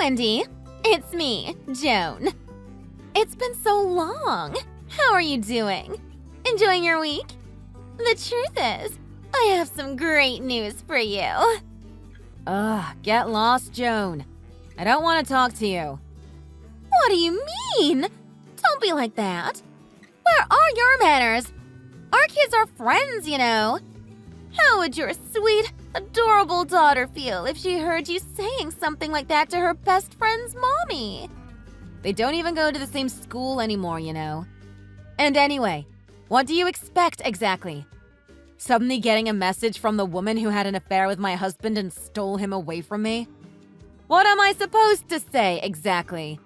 Wendy. It's me, Joan. It's been so long. How are you doing? Enjoying your week? The truth is, I have some great news for you. Ugh, get lost, Joan. I don't want to talk to you. What do you mean? Don't be like that. Where are your manners? Our kids are friends, you know. How would your sweet, adorable daughter feel if she heard you saying something like that to her best friend's mommy? They don't even go to the same school anymore, you know. And anyway, what do you expect exactly? Suddenly getting a message from the woman who had an affair with my husband and stole him away from me? What am I supposed to say exactly?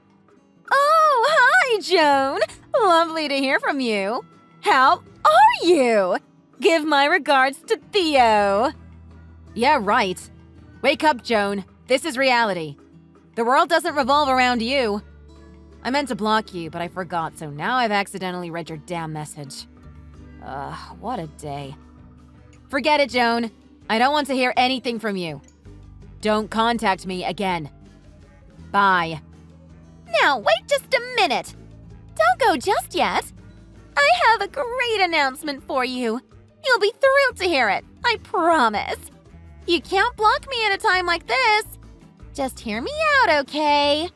Oh, hi, Joan. Lovely to hear from you. How are you? Give my regards to Theo. Yeah, right. Wake up, Joan. This is reality. The world doesn't revolve around you. I meant to block you, but I forgot, so now I've accidentally read your damn message. Ugh, what a day. Forget it, Joan. I don't want to hear anything from you. Don't contact me again. Bye. Now, wait just a minute. Don't go just yet. I have a great announcement for you. You'll be thrilled to hear it, I promise. You can't block me at a time like this. Just hear me out, okay?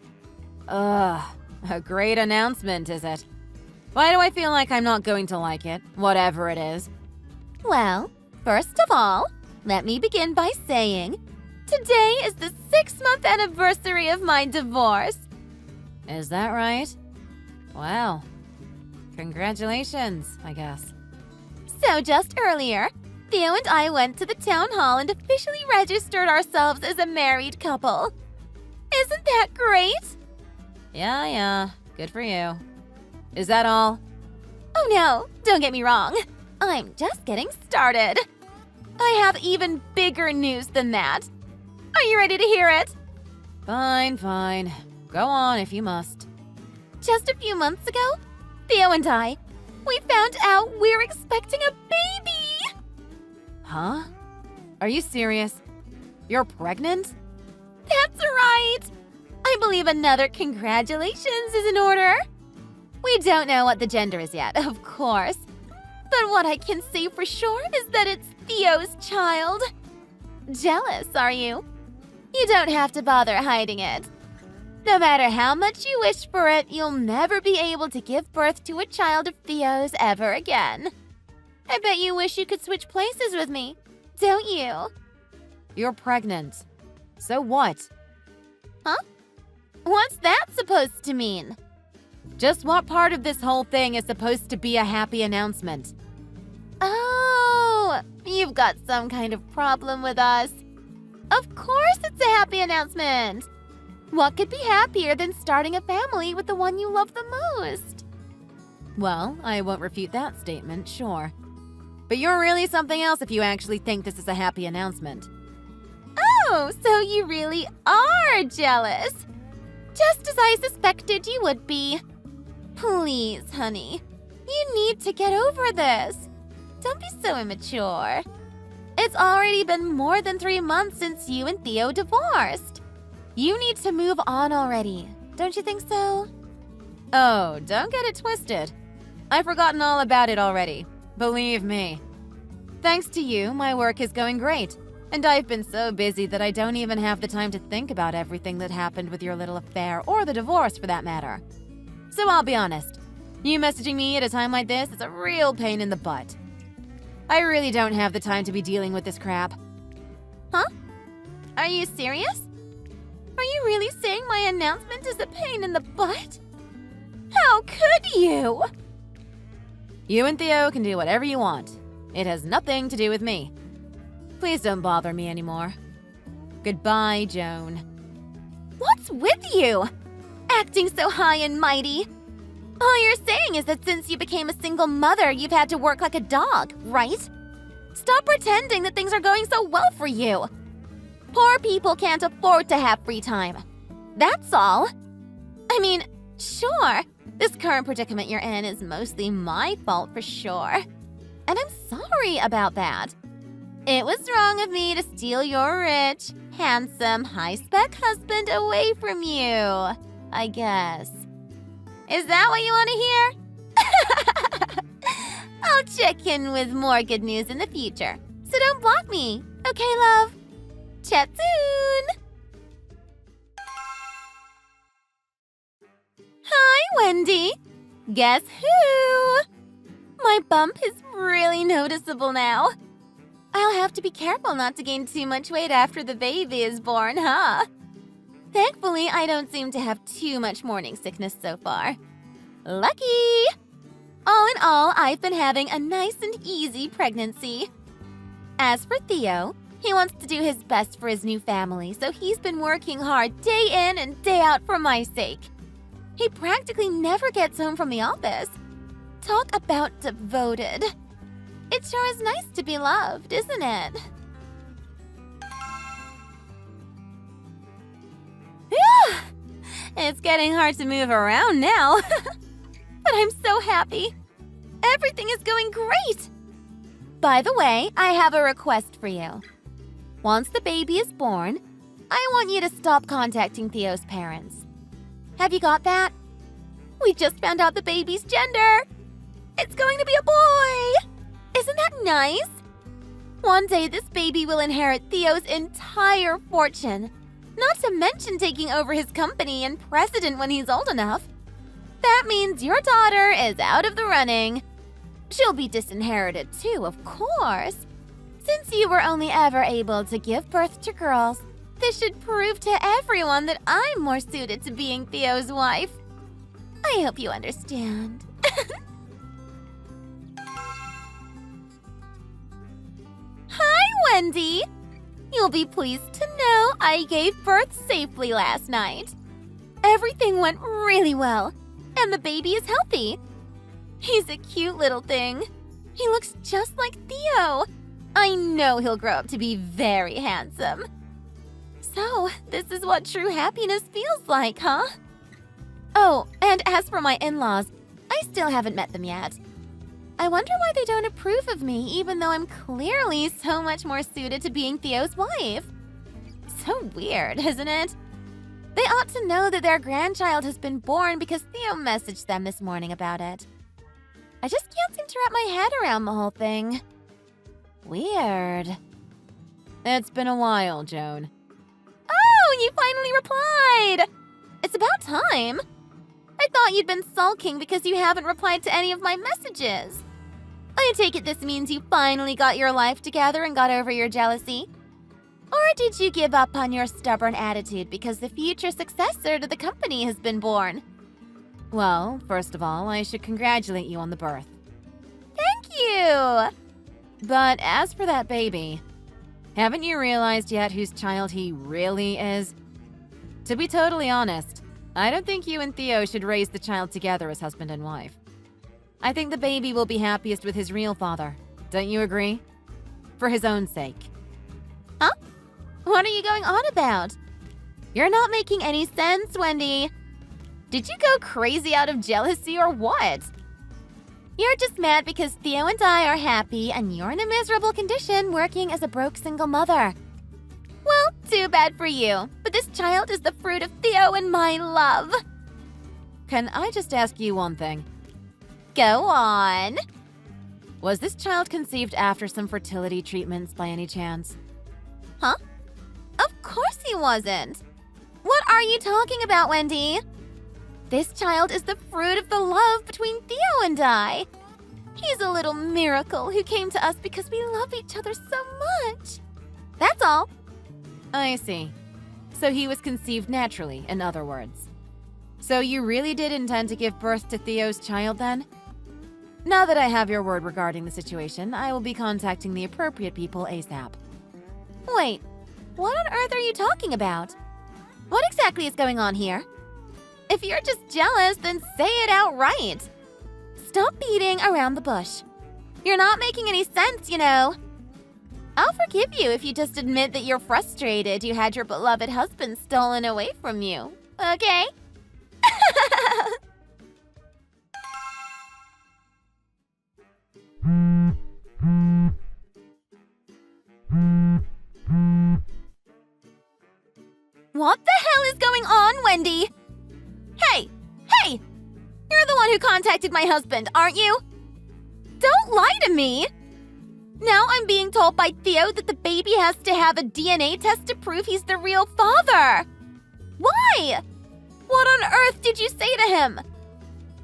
Ugh, a great announcement, is it? Why do I feel like I'm not going to like it, whatever it is? Well, first of all, let me begin by saying, today is the 6-month anniversary of my divorce. Is that right? Well, congratulations, I guess. So just earlier, Theo and I went to the town hall and officially registered ourselves as a married couple. Isn't that great? Yeah, good for you. Is that all? Oh no, don't get me wrong. I'm just getting started. I have even bigger news than that. Are you ready to hear it? Fine. Go on if you must. Just a few months ago, Theo and I, we found out we're expecting a baby! Huh? Are you serious? You're pregnant? That's right! I believe another congratulations is in order. We don't know what the gender is yet, of course. But what I can say for sure is that it's Theo's child. Jealous, are you? You don't have to bother hiding it. No matter how much you wish for it, you'll never be able to give birth to a child of Theo's ever again. I bet you wish you could switch places with me, don't you? You're pregnant. So what? Huh? What's that supposed to mean? Just what part of this whole thing is supposed to be a happy announcement? Oh, you've got some kind of problem with us. Of course it's a happy announcement. What could be happier than starting a family with the one you love the most? Well, I won't refute that statement, sure. But you're really something else if you actually think this is a happy announcement. Oh, so you really are jealous. Just as I suspected you would be. Please, honey. You need to get over this. Don't be so immature. It's already been more than 3 months since you and Theo divorced. You need to move on already. Don't you think so? Oh, don't get it twisted. I've forgotten all about it already. Believe me. Thanks to you, my work is going great. And I've been so busy that I don't even have the time to think about everything that happened with your little affair, or the divorce for that matter. So I'll be honest. You messaging me at a time like this is a real pain in the butt. I really don't have the time to be dealing with this crap. Huh? Are you serious? Are you really saying my announcement is a pain in the butt? How could you? You and Theo can do whatever you want. It has nothing to do with me. Please don't bother me anymore. Goodbye, Joan. What's with you? Acting so high and mighty. All you're saying is that since you became a single mother, you've had to work like a dog, right? Stop pretending that things are going so well for you. Poor people can't afford to have free time. That's all. I mean, sure, this current predicament you're in is mostly my fault for sure. And I'm sorry about that. It was wrong of me to steal your rich, handsome, high-spec husband away from you, I guess. Is that what you want to hear? I'll check in with more good news in the future, so don't block me. Okay, love? Chat soon! Hi, Wendy! Guess who? My bump is really noticeable now. I'll have to be careful not to gain too much weight after the baby is born, huh? Thankfully, I don't seem to have too much morning sickness so far. Lucky! All in all, I've been having a nice and easy pregnancy. As for Theo, he wants to do his best for his new family, so he's been working hard day in and day out for my sake. He practically never gets home from the office. Talk about devoted. It sure is nice to be loved, isn't it? Yeah, it's getting hard to move around now. But I'm so happy. Everything is going great. By the way, I have a request for you. Once the baby is born, I want you to stop contacting Theo's parents. Have you got that? We just found out the baby's gender. It's going to be a boy. Isn't that nice? One day this baby will inherit Theo's entire fortune. Not to mention taking over his company and president when he's old enough. That means your daughter is out of the running. She'll be disinherited too, of course. Since you were only ever able to give birth to girls, this should prove to everyone that I'm more suited to being Theo's wife. I hope you understand. Hi, Wendy! You'll be pleased to know I gave birth safely last night. Everything went really well, and the baby is healthy. He's a cute little thing. He looks just like Theo. I know he'll grow up to be very handsome. So, this is what true happiness feels like, huh? Oh, and as for my in-laws, I still haven't met them yet. I wonder why they don't approve of me, even though I'm clearly so much more suited to being Theo's wife. So weird, isn't it? They ought to know that their grandchild has been born because Theo messaged them this morning about it. I just can't seem to wrap my head around the whole thing. Weird. It's been a while, Joan. Oh, you finally replied! It's about time. I thought you'd been sulking because you haven't replied to any of my messages. I take it this means you finally got your life together and got over your jealousy? Or did you give up on your stubborn attitude because the future successor to the company has been born? Well, first of all, I should congratulate you on the birth. Thank you! But as for that baby, haven't you realized yet whose child he really is? To be totally honest, I don't think you and Theo should raise the child together as husband and wife. I think the baby will be happiest with his real father. Don't you agree? For his own sake. Huh? What are you going on about? You're not making any sense, Wendy. Did you go crazy out of jealousy or what? You're just mad because Theo and I are happy and you're in a miserable condition working as a broke single mother. Well, too bad for you, but this child is the fruit of Theo and my love. Can I just ask you one thing? Go on. Was this child conceived after some fertility treatments by any chance? Huh? Of course he wasn't. What are you talking about, Wendy? This child is the fruit of the love between Theo and I. He's a little miracle who came to us because we love each other so much. That's all. I see. So he was conceived naturally, in other words. So you really did intend to give birth to Theo's child then? Now that I have your word regarding the situation, I will be contacting the appropriate people ASAP. Wait, what on earth are you talking about? What exactly is going on here? If you're just jealous, then say it outright. Stop beating around the bush. You're not making any sense, you know. I'll forgive you if you just admit that you're frustrated you had your beloved husband stolen away from you, okay? What the hell is going on, Wendy? Hey! Hey! You're the one who contacted my husband, aren't you? Don't lie to me! Now I'm being told by Theo that the baby has to have a DNA test to prove he's the real father. Why? What on earth did you say to him?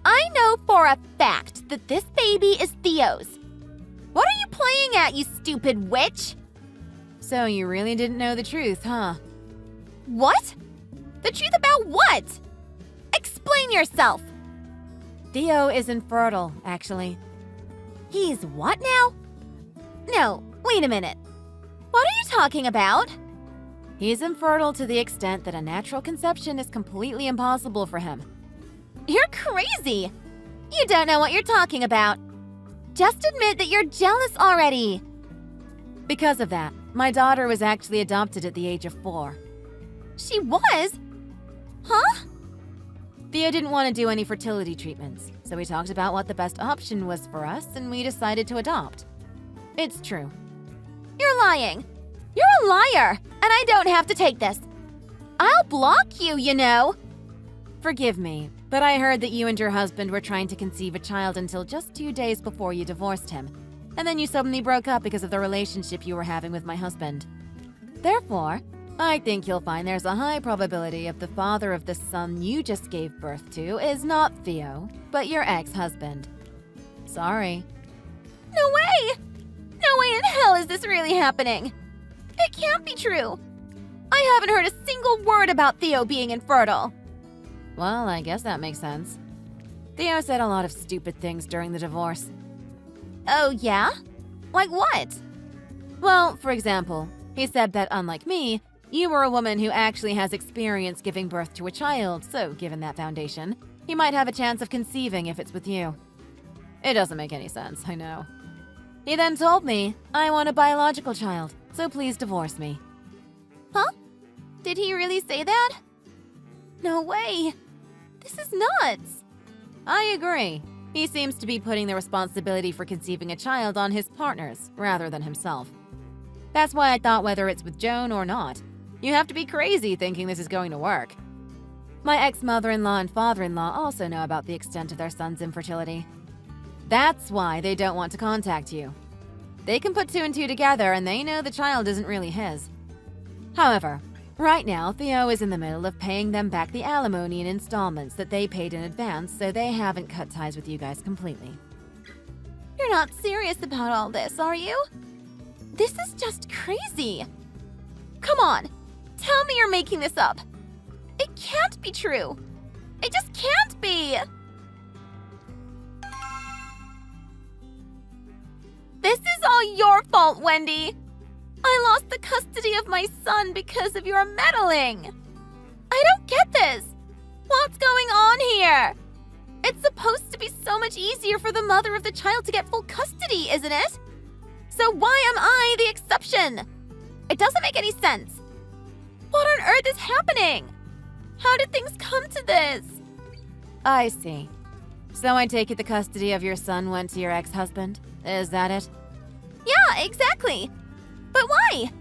I know for a fact that this baby is Theo's. What are you playing at, you stupid witch? So you really didn't know the truth, huh? What? The truth about what? Explain yourself. Theo is infertile, actually. He's what now? No, wait a minute. What are you talking about? He's infertile to the extent that a natural conception is completely impossible for him. You're crazy. You don't know what you're talking about. Just admit that you're jealous already. Because of that, my daughter was actually adopted at the age of 4. She was? Huh? Theo didn't want to do any fertility treatments, so we talked about what the best option was for us and we decided to adopt. It's true. You're lying. You're a liar, and I don't have to take this. I'll block you, you know. Forgive me, but I heard that you and your husband were trying to conceive a child until just 2 days before you divorced him, and then you suddenly broke up because of the relationship you were having with my husband. Therefore, I think you'll find there's a high probability of the father of the son you just gave birth to is not Theo, but your ex-husband. Sorry. No way! No way in hell is this really happening. It can't be true. I haven't heard a single word about Theo being infertile. Well, I guess that makes sense. Theo said a lot of stupid things during the divorce. Oh, yeah? Like what? Well, for example, he said that unlike me, you were a woman who actually has experience giving birth to a child, so given that foundation, he might have a chance of conceiving if it's with you. It doesn't make any sense, I know. He then told me, I want a biological child, so please divorce me. Huh? Did he really say that? No way. This is nuts. I agree. He seems to be putting the responsibility for conceiving a child on his partners, rather than himself. That's why I thought whether it's with Joan or not, you have to be crazy thinking this is going to work. My ex-mother-in-law and father-in-law also know about the extent of their son's infertility. That's why they don't want to contact you. They can put 2 and 2 together and they know the child isn't really his. However, right now Theo is in the middle of paying them back the alimony in installments that they paid in advance, so they haven't cut ties with you guys completely. You're not serious about all this, are you? This is just crazy. Come on, tell me you're making this up. It can't be true. It just can't be. This is all your fault, Wendy. I lost the custody of my son because of your meddling. I don't get this. What's going on here? It's supposed to be so much easier for the mother of the child to get full custody, isn't it? So why am I the exception? It doesn't make any sense. What on earth is happening? How did things come to this? I see. So I take it the custody of your son went to your ex-husband? Is that it? Yeah, exactly. But why?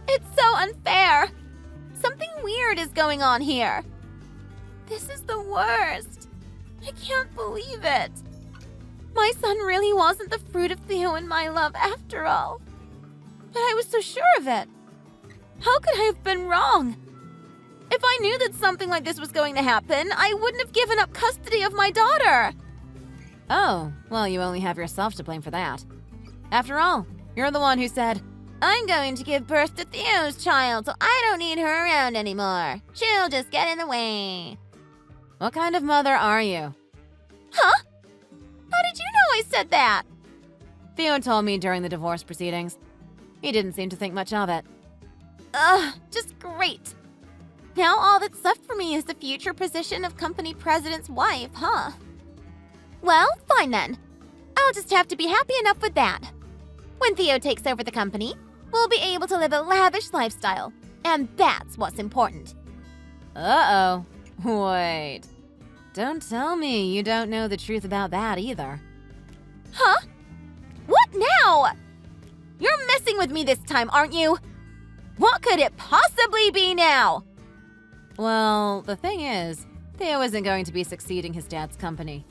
It's so unfair. Something weird is going on here. This is the worst. I can't believe it. My son really wasn't the fruit of Theo and my love after all. But I was so sure of it. How could I have been wrong? If I knew that something like this was going to happen, I wouldn't have given up custody of my daughter. Oh, well, you only have yourself to blame for that. After all, you're the one who said, I'm going to give birth to Theo's child, so I don't need her around anymore. She'll just get in the way. What kind of mother are you? Huh? How did you know I said that? Theo told me during the divorce proceedings. He didn't seem to think much of it. Ugh, just great. Now all that's left for me is the future position of company president's wife, huh? Well, fine then. I'll just have to be happy enough with that. When Theo takes over the company, we'll be able to live a lavish lifestyle. And that's what's important. Uh-oh. Wait. Don't tell me you don't know the truth about that either. Huh? What now? You're messing with me this time, aren't you? What could it possibly be now? Well, the thing is, Theo isn't going to be succeeding his dad's company.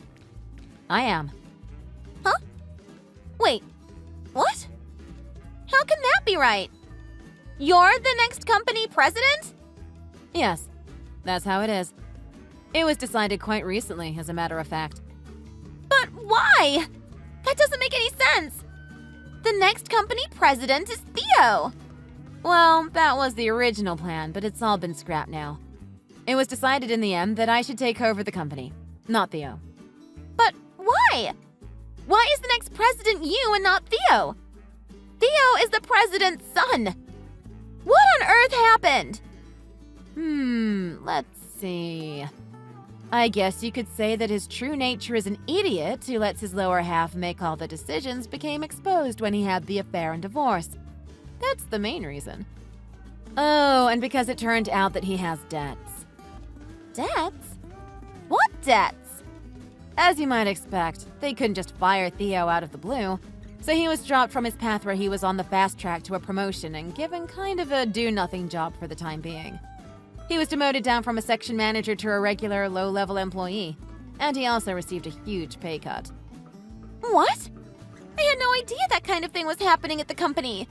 I am. Huh? Wait, what? How can that be right? You're the next company president? Yes, that's how it is. It was decided quite recently, as a matter of fact. But why? That doesn't make any sense. The next company president is Theo. Well, that was the original plan, but it's all been scrapped now. It was decided in the end that I should take over the company, not Theo. But why? Why is the next president you and not Theo? Theo is the president's son. What on earth happened? Let's see. I guess you could say that his true nature as an idiot who lets his lower half make all the decisions became exposed when he had the affair and divorce. That's the main reason. Oh, and because it turned out that he has debts. Debts? What debts? As you might expect, they couldn't just fire Theo out of the blue, so he was dropped from his path where he was on the fast track to a promotion and given kind of a do-nothing job for the time being. He was demoted down from a section manager to a regular low-level employee, and he also received a huge pay cut. What? I had no idea that kind of thing was happening at the company.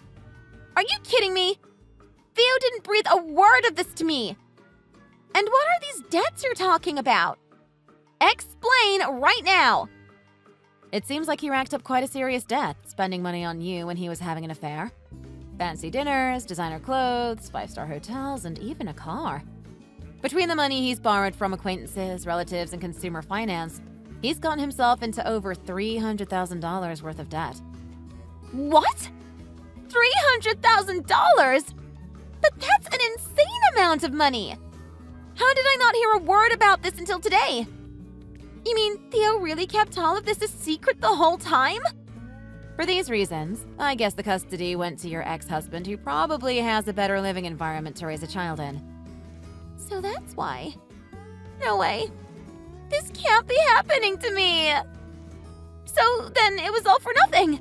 Are you kidding me? Theo didn't breathe a word of this to me. And what are these debts you're talking about? Explain right now. It seems like he racked up quite a serious debt, spending money on you when he was having an affair. Fancy dinners, designer clothes, 5-star hotels, and even a car. Between the money he's borrowed from acquaintances, relatives, and consumer finance, he's gotten himself into over $300,000 worth of debt. What? $300,000? But that's an insane amount of money. How did I not hear a word about this until today? You mean Theo really kept all of this a secret the whole time? For these reasons, I guess the custody went to your ex-husband, who probably has a better living environment to raise a child in. So that's why. No way. This can't be happening to me. So then it was all for nothing.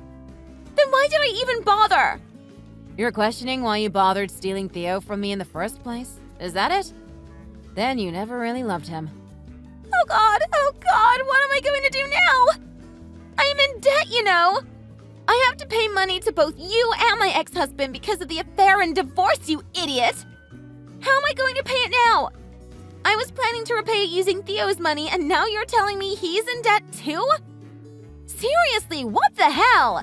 Then why did I even bother? You're questioning why you bothered stealing Theo from me in the first place? Is that it? Then you never really loved him. Oh God, what am I going to do now? I'm in debt, you know. I have to pay money to both you and my ex-husband because of the affair and divorce, you idiot. How am I going to pay it now? I was planning to repay it using Theo's money, and now you're telling me he's in debt too? Seriously, what the hell?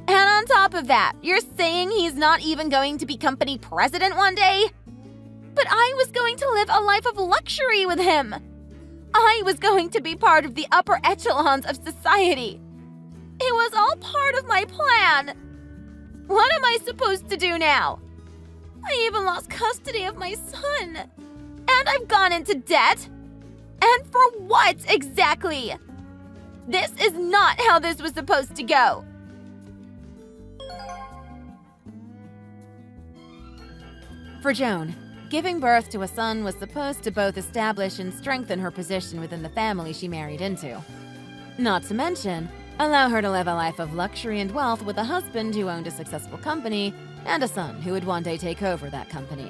And on top of that, you're saying he's not even going to be company president one day? But I was going to live a life of luxury with him. I was going to be part of the upper echelons of society. It was all part of my plan. What am I supposed to do now? I even lost custody of my son. And I've gone into debt. And for what exactly? This is not how this was supposed to go. For Joan, giving birth to a son was supposed to both establish and strengthen her position within the family she married into. Not to mention, allow her to live a life of luxury and wealth with a husband who owned a successful company and a son who would one day take over that company.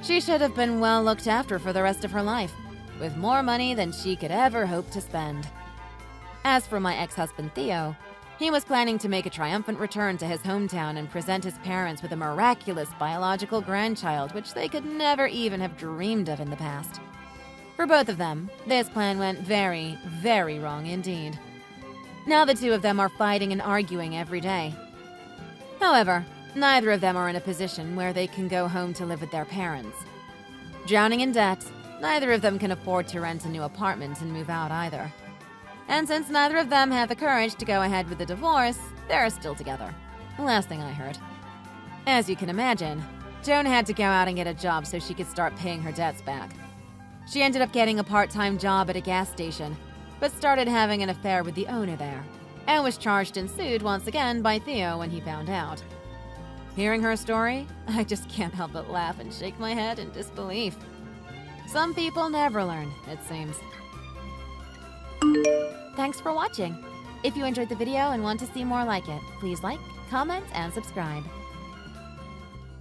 She should have been well looked after for the rest of her life, with more money than she could ever hope to spend. As for my ex-husband Theo, he was planning to make a triumphant return to his hometown and present his parents with a miraculous biological grandchild which they could never even have dreamed of in the past. For both of them, this plan went very, very wrong indeed. Now the two of them are fighting and arguing every day. However, neither of them are in a position where they can go home to live with their parents. Drowning in debt, neither of them can afford to rent a new apartment and move out either. And since neither of them have the courage to go ahead with the divorce, they're still together. Last thing I heard. As you can imagine, Joan had to go out and get a job so she could start paying her debts back. She ended up getting a part-time job at a gas station, but started having an affair with the owner there, and was charged and sued once again by Theo when he found out. Hearing her story, I just can't help but laugh and shake my head in disbelief. Some people never learn, it seems. Thanks for watching. If you enjoyed the video and want to see more like it, please like, comment, and subscribe.